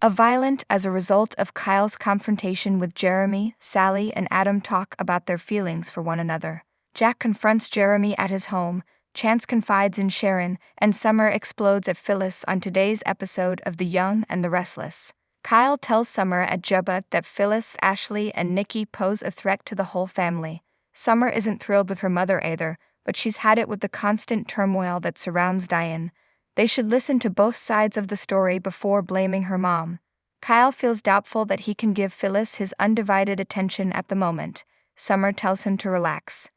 Violent as a result of Kyle's confrontation with Jeremy, Sally and Adam talk about their feelings for one another. Jack confronts Jeremy at his home, Chance confides in Sharon, and Summer explodes at Phyllis on today's episode of The Young and the Restless. Kyle tells Summer at Jubba that Phyllis, Ashley, and Nikki pose a threat to the whole family. Summer isn't thrilled with her mother either, but she's had it with the constant turmoil that surrounds Diane. They should listen to both sides of the story before blaming her mom. Kyle feels doubtful that he can give Phyllis his undivided attention at the moment. Summer tells him to relax.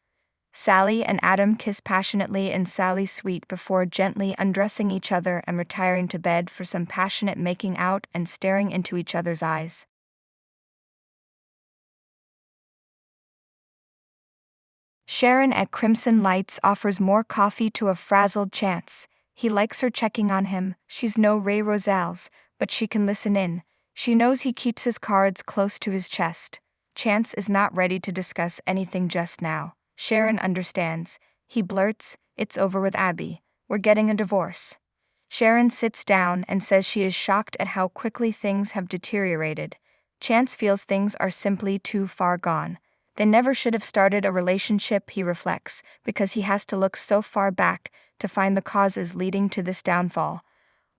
Sally and Adam kiss passionately in Sally's suite before gently undressing each other and retiring to bed for some passionate making out and staring into each other's eyes. Sharon at Crimson Lights offers more coffee to a frazzled Chance. He likes her checking on him. She's no Ray Rosales, but she can listen in. She knows he keeps his cards close to his chest. Chance is not ready to discuss anything just now. Sharon understands. He blurts, "It's over with Abby. We're getting a divorce." Sharon sits down and says she is shocked at how quickly things have deteriorated. Chance feels things are simply too far gone. They never should have started a relationship, he reflects, because he has to look so far back to find the causes leading to this downfall.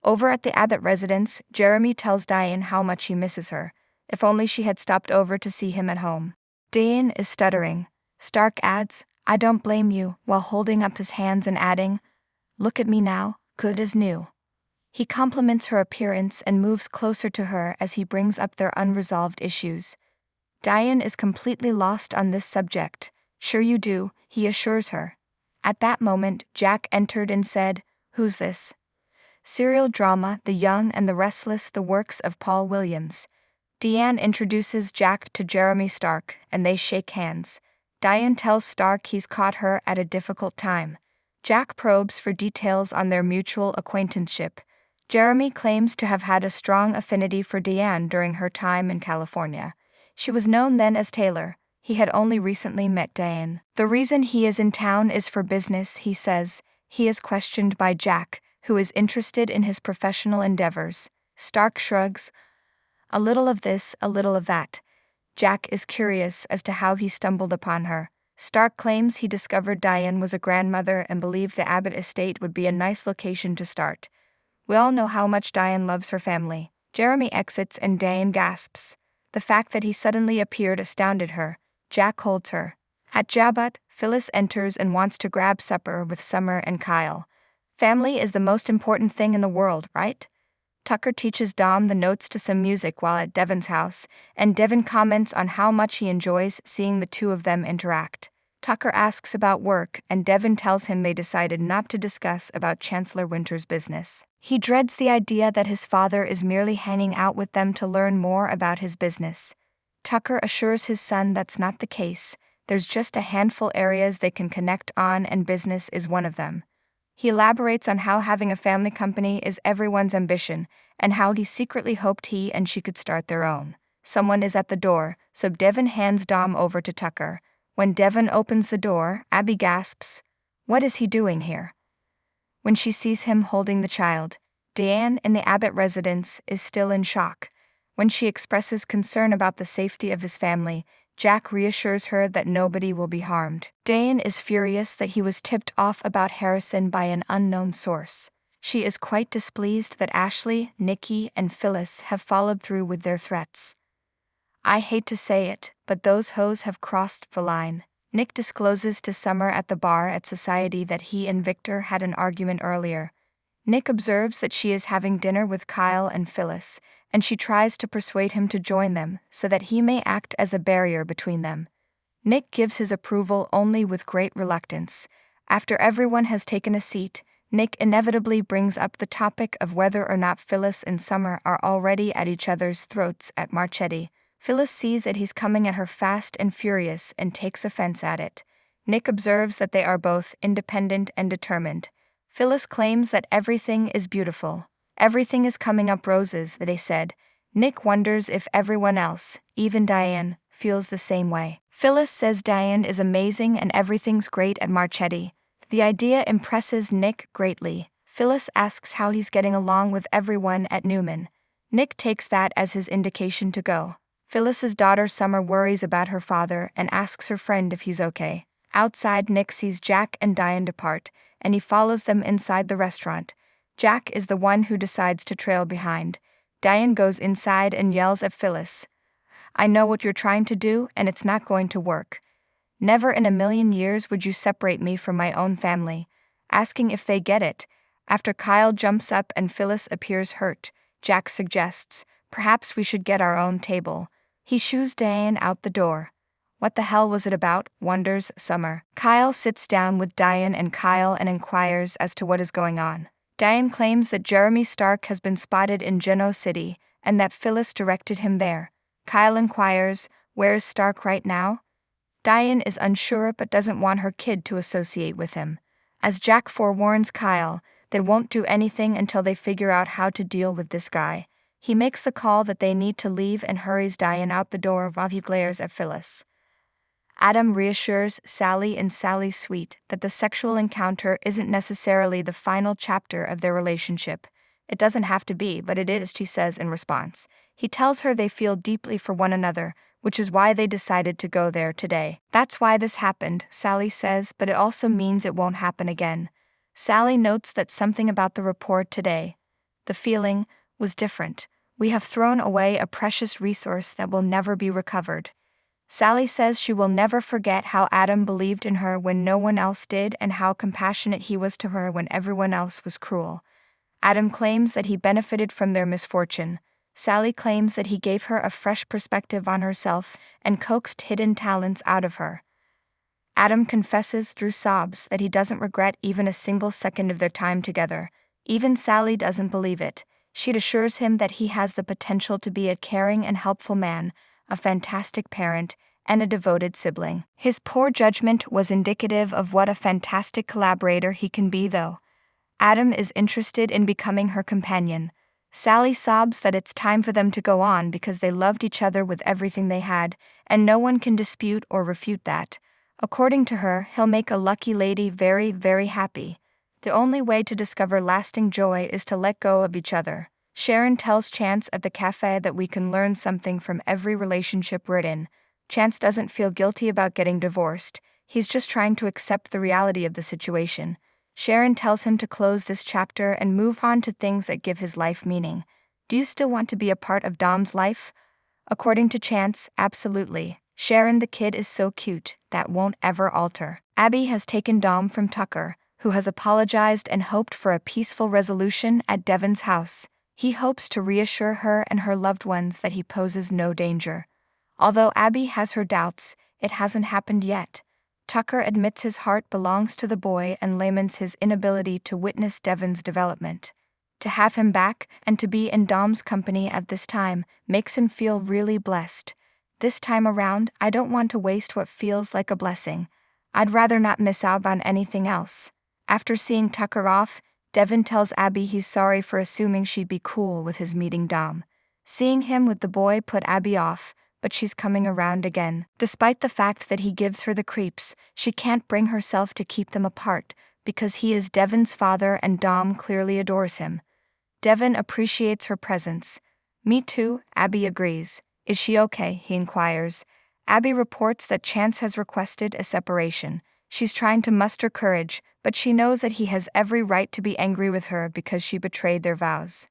Over at the Abbott residence, Jeremy tells Diane how much he misses her. If only she had stopped over to see him at home. Diane is stuttering. Stark adds, "I don't blame you," while holding up his hands and adding, "Look at me now, good as new." He compliments her appearance and moves closer to her as he brings up their unresolved issues. Diane is completely lost on this subject. "Sure you do," he assures her. At that moment, Jack entered and said, "Who's this?" Serial drama, The Young and the Restless, the works of Paul Williams. Deanne introduces Jack to Jeremy Stark, and they shake hands. Diane tells Stark he's caught her at a difficult time. Jack probes for details on their mutual acquaintanceship. Jeremy claims to have had a strong affinity for Deanne during her time in California. She was known then as Taylor. He had only recently met Diane. The reason he is in town is for business, he says. He is questioned by Jack, who is interested in his professional endeavors. Stark shrugs. A little of this, a little of that. Jack is curious as to how he stumbled upon her. Stark claims he discovered Diane was a grandmother and believed the Abbott estate would be a nice location to start. We all know how much Diane loves her family. Jeremy exits and Diane gasps. The fact that he suddenly appeared astounded her. Jack holds her. At Jabut, Phyllis enters and wants to grab supper with Summer and Kyle. Family is the most important thing in the world, right? Tucker teaches Dom the notes to some music while at Devon's house, and Devon comments on how much he enjoys seeing the two of them interact. Tucker asks about work, and Devon tells him they decided not to discuss about Chancellor Winter's business. He dreads the idea that his father is merely hanging out with them to learn more about his business. Tucker assures his son that's not the case. There's just a handful areas they can connect on, and business is one of them. He elaborates on how having a family company is everyone's ambition, and how he secretly hoped he and she could start their own. Someone is at the door, so Devon hands Dom over to Tucker. When Devon opens the door, Abby gasps, "What is he doing here?" When she sees him holding the child, Diane in the Abbott residence is still in shock. When she expresses concern about the safety of his family, Jack reassures her that nobody will be harmed. Diane is furious that he was tipped off about Harrison by an unknown source. She is quite displeased that Ashley, Nikki, and Phyllis have followed through with their threats. "I hate to say it, but those hoes have crossed the line." Nick discloses to Summer at the bar at Society that he and Victor had an argument earlier. Nick observes that she is having dinner with Kyle and Phyllis, and she tries to persuade him to join them so that he may act as a barrier between them. Nick gives his approval only with great reluctance. After everyone has taken a seat, Nick inevitably brings up the topic of whether or not Phyllis and Summer are already at each other's throats at Marchetti. Phyllis sees that he's coming at her fast and furious and takes offense at it. Nick observes that they are both independent and determined. Phyllis claims that everything is beautiful. Everything is coming up roses, they said. Nick wonders if everyone else, even Diane, feels the same way. Phyllis says Diane is amazing and everything's great at Marchetti. The idea impresses Nick greatly. Phyllis asks how he's getting along with everyone at Newman. Nick takes that as his indication to go. Phyllis's daughter Summer worries about her father and asks her friend if he's okay. Outside, Nick sees Jack and Diane depart, and he follows them inside the restaurant. Jack is the one who decides to trail behind. Diane goes inside and yells at Phyllis, "I know what you're trying to do, and it's not going to work. Never in a million years would you separate me from my own family," asking if they get it. After Kyle jumps up and Phyllis appears hurt, Jack suggests, "Perhaps we should get our own table." He shoos Diane out the door. "What the hell was it about?" wonders Summer. Kyle sits down with Diane and Kyle and inquires as to what is going on. Diane claims that Jeremy Stark has been spotted in Genoa City and that Phyllis directed him there. Kyle inquires, "Where is Stark right now?" Diane is unsure but doesn't want her kid to associate with him. As Jack forewarns Kyle, they won't do anything until they figure out how to deal with this guy. He makes the call that they need to leave and hurries Diane out the door while he glares at Phyllis. Adam reassures Sally in Sally's suite that the sexual encounter isn't necessarily the final chapter of their relationship. "It doesn't have to be, but it is," she says in response. He tells her they feel deeply for one another, which is why they decided to go there today. "That's why this happened," Sally says, "but it also means it won't happen again." Sally notes that something about the report today, the feeling, was different. "We have thrown away a precious resource that will never be recovered." Sally says she will never forget how Adam believed in her when no one else did and how compassionate he was to her when everyone else was cruel. Adam claims that he benefited from their misfortune. Sally claims that he gave her a fresh perspective on herself and coaxed hidden talents out of her. Adam confesses through sobs that he doesn't regret even a single second of their time together. Even Sally doesn't believe it. She assures him that he has the potential to be a caring and helpful man, a fantastic parent, and a devoted sibling. His poor judgment was indicative of what a fantastic collaborator he can be, though. Adam is interested in becoming her companion. Sally sobs that it's time for them to go on because they loved each other with everything they had, and no one can dispute or refute that. According to her, he'll make a lucky lady very, very happy. The only way to discover lasting joy is to let go of each other. Sharon tells Chance at the cafe that we can learn something from every relationship we're in. Chance doesn't feel guilty about getting divorced. He's just trying to accept the reality of the situation. Sharon tells him to close this chapter and move on to things that give his life meaning. "Do you still want to be a part of Dom's life?" According to Chance, absolutely. "Sharon, the kid is so cute, that won't ever alter." Abby has taken Dom from Tucker, who has apologized and hoped for a peaceful resolution at Devon's house. He hopes to reassure her and her loved ones that he poses no danger. Although Abby has her doubts, it hasn't happened yet. Tucker admits his heart belongs to the boy and laments his inability to witness Devon's development. To have him back and to be in Dom's company at this time makes him feel really blessed. "This time around, I don't want to waste what feels like a blessing. I'd rather not miss out on anything else." After seeing Tucker off, Devon tells Abby he's sorry for assuming she'd be cool with his meeting Dom. Seeing him with the boy put Abby off, but she's coming around again. Despite the fact that he gives her the creeps, she can't bring herself to keep them apart, because he is Devon's father and Dom clearly adores him. Devon appreciates her presence. "Me too," Abby agrees. "Is she okay?" he inquires. Abby reports that Chance has requested a separation. She's trying to muster courage, but she knows that he has every right to be angry with her because she betrayed their vows.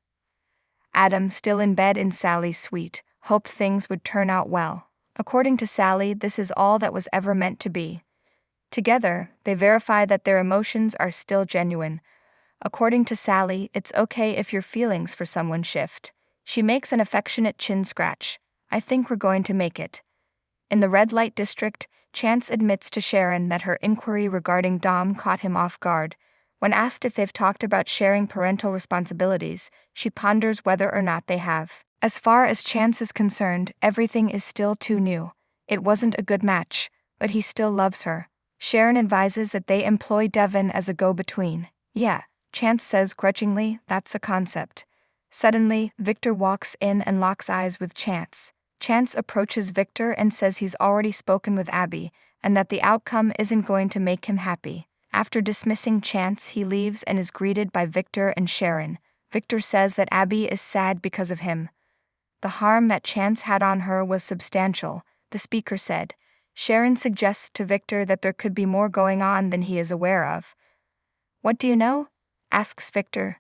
Adam, still in bed in Sally's suite, hoped things would turn out well. According to Sally, this is all that was ever meant to be. Together, they verify that their emotions are still genuine. According to Sally, it's okay if your feelings for someone shift. She makes an affectionate chin scratch. "I think we're going to make it." In the red light district, Chance admits to Sharon that her inquiry regarding Dom caught him off guard. When asked if they've talked about sharing parental responsibilities, she ponders whether or not they have. As far as Chance is concerned, everything is still too new. It wasn't a good match, but he still loves her. Sharon advises that they employ Devon as a go-between. "Yeah," Chance says grudgingly, "that's a concept." Suddenly, Victor walks in and locks eyes with Chance. Chance approaches Victor and says he's already spoken with Abby, and that the outcome isn't going to make him happy. After dismissing Chance, he leaves and is greeted by Victor and Sharon. Victor says that Abby is sad because of him. The harm that Chance had on her was substantial, the speaker said. Sharon suggests to Victor that there could be more going on than he is aware of. What do you know? Asks Victor.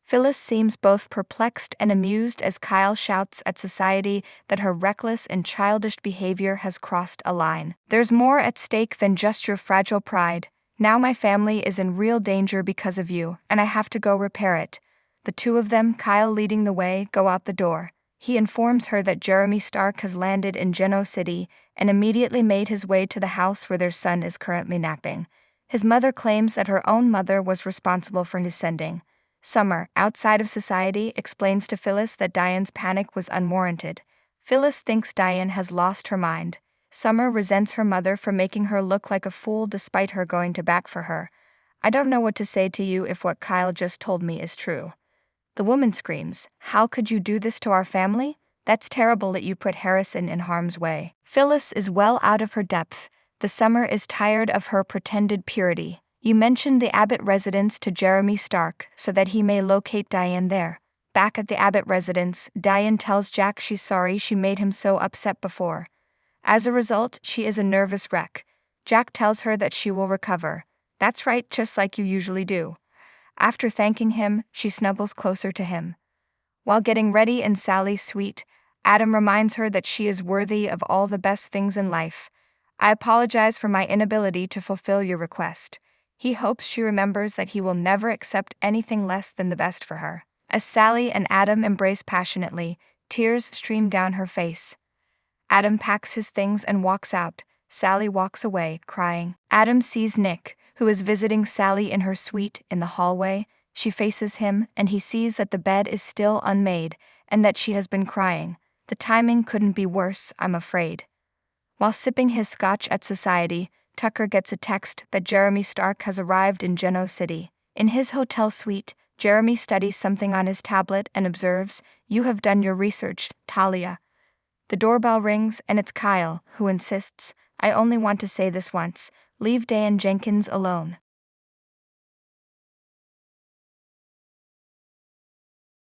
Phyllis seems both perplexed and amused as Kyle shouts at society that her reckless and childish behavior has crossed a line. There's more at stake than just your fragile pride. Now my family is in real danger because of you, and I have to go repair it. The two of them, Kyle leading the way, go out the door. He informs her that Jeremy Stark has landed in Geno City and immediately made his way to the house where their son is currently napping. His mother claims that her own mother was responsible for his sending. Summer, outside of society, explains to Phyllis that Diane's panic was unwarranted. Phyllis thinks Diane has lost her mind. Summer resents her mother for making her look like a fool despite her going to bat for her. I don't know what to say to you if what Kyle just told me is true. The woman screams, "How could you do this to our family? That's terrible that you put Harrison in harm's way." Phyllis is well out of her depth. The Summer is tired of her pretended purity. You mentioned the Abbott residence to Jeremy Stark so that he may locate Diane there. Back at the Abbott residence, Diane tells Jack she's sorry she made him so upset before. As a result, she is a nervous wreck. Jack tells her that she will recover. That's right, just like you usually do. After thanking him, she snuggles closer to him. While getting ready in Sally's suite, Adam reminds her that she is worthy of all the best things in life. I apologize for my inability to fulfill your request. He hopes she remembers that he will never accept anything less than the best for her. As Sally and Adam embrace passionately, tears stream down her face. Adam packs his things and walks out. Sally walks away, crying. Adam sees Nick, who is visiting Sally in her suite in the hallway. She faces him, and he sees that the bed is still unmade, and that she has been crying. The timing couldn't be worse, I'm afraid. While sipping his scotch at society, Tucker gets a text that Jeremy Stark has arrived in Geno City. In his hotel suite, Jeremy studies something on his tablet and observes, "You have done your research, Talia." The doorbell rings, and it's Kyle, who insists, "I only want to say this once. Leave Diane Jenkins alone."